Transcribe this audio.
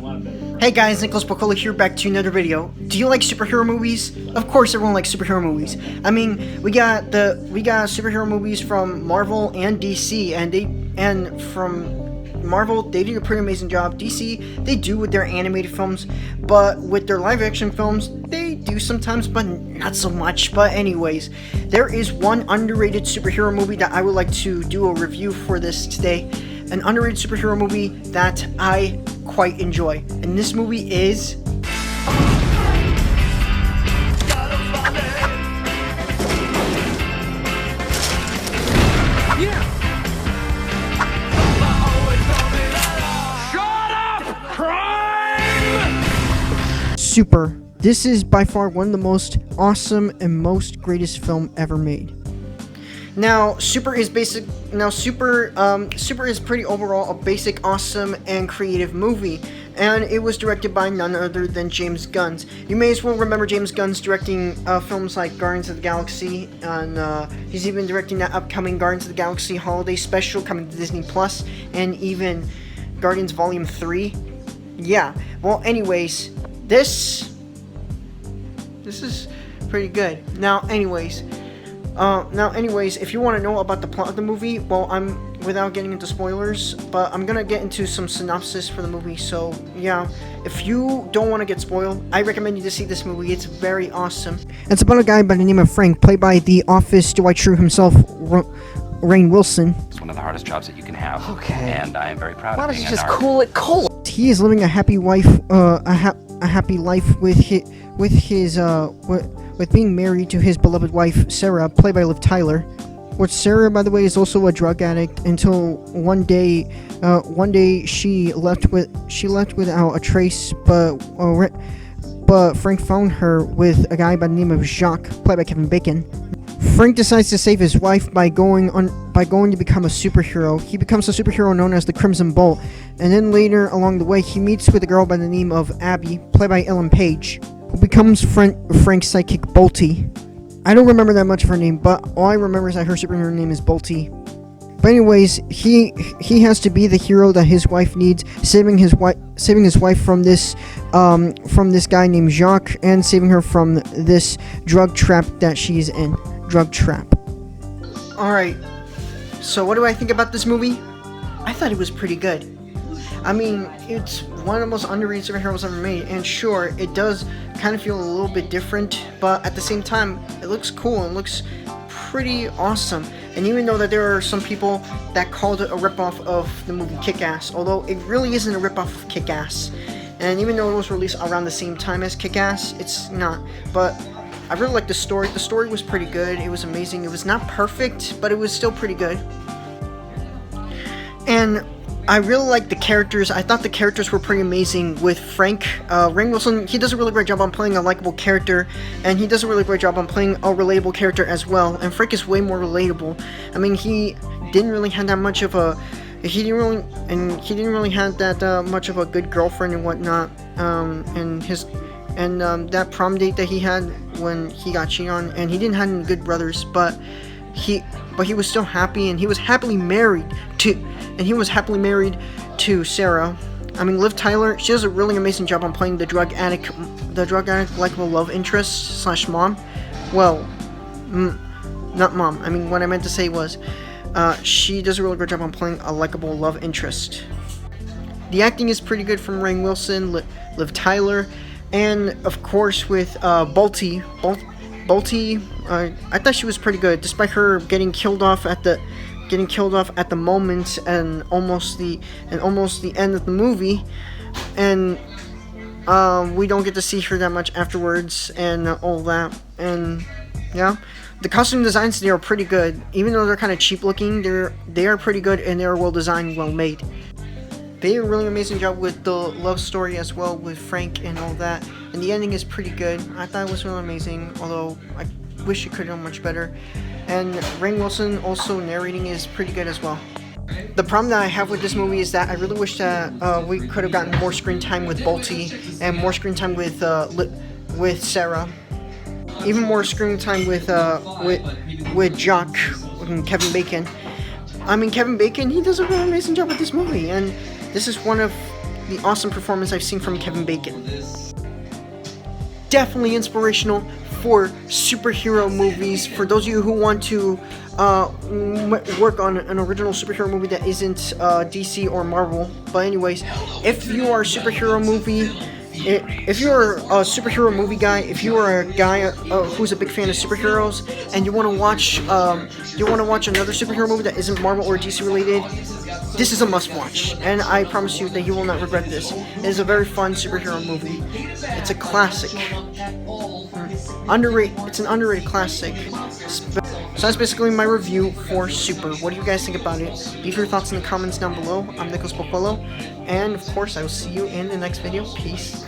Hey guys, Nicolas Reviews here, back to another video. Do you like superhero movies? Of course everyone likes superhero movies. I mean, we got superhero movies from Marvel and DC, and from Marvel, they do a pretty amazing job. DC, they do with their animated films, but with their live action films, they do sometimes, but not so much. But anyways, there is one underrated superhero movie that I would like to do a review for this today. An underrated superhero movie that I quite enjoy. And this movie is Super. This is by far one of the most awesome and most greatest film ever made. Now, Super is basic. Now, Super is pretty overall a basic, awesome, and creative movie, and it was directed by none other than James Gunn. You may as well remember James Gunn's directing films like Guardians of the Galaxy, and he's even directing that upcoming Guardians of the Galaxy holiday special coming to Disney Plus, and even Guardians Volume 3. Yeah. Well, anyways, this is pretty good. Now, anyways, if you want to know about the plot of the movie, well, without getting into spoilers, but I'm gonna get into some synopsis for the movie. So yeah, if you don't want to get spoiled, I recommend you to see this movie. It's very awesome. It's about a guy by the name of Frank, played by The Office Dwight Shcrute himself, Rainn Wilson. It's one of the hardest jobs that you can have. Okay. And I am very proud Why of don't being you just an artist. cool it cold? He is living a happy life, a happy life with being married to his beloved wife Sarah, played by Liv Tyler. Which Sarah, by the way, is also a drug addict until one day she left without a trace, but Frank found her with a guy by the name of Jacques, played by Kevin Bacon. Frank decides to save his wife by going to become a superhero. He becomes a superhero known as the Crimson Bolt, and then later along the way he meets with a girl by the name of Abby, played by Ellen Page, who becomes Frank's sidekick Bolty. I don't remember that much of her name, but all I remember is that her superhero name is Bolty. But anyways, he has to be the hero that his wife needs, saving his wife from this guy named Jacques, and saving her from this drug trap that she's in. Drug trap. Alright, so what do I think about this movie? I thought it was pretty good. I mean, it's one of the most underrated superheroes ever made, and sure, it does kind of feel a little bit different, but at the same time, it looks cool and looks pretty awesome. And even though that there are some people that called it a ripoff of the movie Kick-Ass, although it really isn't a ripoff of Kick-Ass, and even though it was released around the same time as Kick-Ass, it's not. But I really liked the story. The story was pretty good. It was amazing. It was not perfect, but it was still pretty good. And I really liked the characters. I thought the characters were pretty amazing with Frank. Rainn Wilson, he does a really great job on playing a likable character, and he does a really great job on playing a relatable character as well. And Frank is way more relatable. I mean, he didn't really have that much of a... He didn't really have that much of a good girlfriend and whatnot. That prom date that he had when he got cheated on, and he didn't have any good brothers, but he was still happy, and he was happily married to Sarah. I mean, Liv Tyler, she does a really amazing job on playing the drug addict likable love interest / mom. Well, not mom. I mean, what I meant to say was, she does a really great job on playing a likable love interest. The acting is pretty good from Rainn Wilson, Liv Tyler, and of course with Bolty. I thought she was pretty good, despite her getting killed off at the moment and almost the end of the movie, and we don't get to see her that much afterwards and all that. And yeah, the costume designs, they are pretty good, even though they're kind of cheap looking. They are pretty good, and they are well designed, well made. They did a really amazing job with the love story as well with Frank and all that, and the ending is pretty good. I thought it was really amazing, although I wish it could have done much better. And Rainn Wilson also narrating is pretty good as well. The problem that I have with this movie is that I really wish that we could have gotten more screen time with Bolty and more screen time with Sarah, even more screen time with Jacques and Kevin Bacon. I mean, Kevin Bacon, he does a really amazing job with this movie, and this is one of the awesome performance I've seen from Kevin Bacon. Definitely inspirational for superhero movies. For those of you who want to work on an original superhero movie that isn't DC or Marvel. But anyways, if you are a superhero movie, if you're a superhero movie guy, if you are a guy who's a big fan of superheroes and you want to watch another superhero movie that isn't Marvel or DC related, this is a must-watch, and I promise you that you will not regret this. It is a very fun superhero movie. It's a classic. It's an underrated classic. So that's basically my review for Super. What do you guys think about it? Leave your thoughts in the comments down below. I'm Nicolas Reviews, and of course I will see you in the next video. Peace.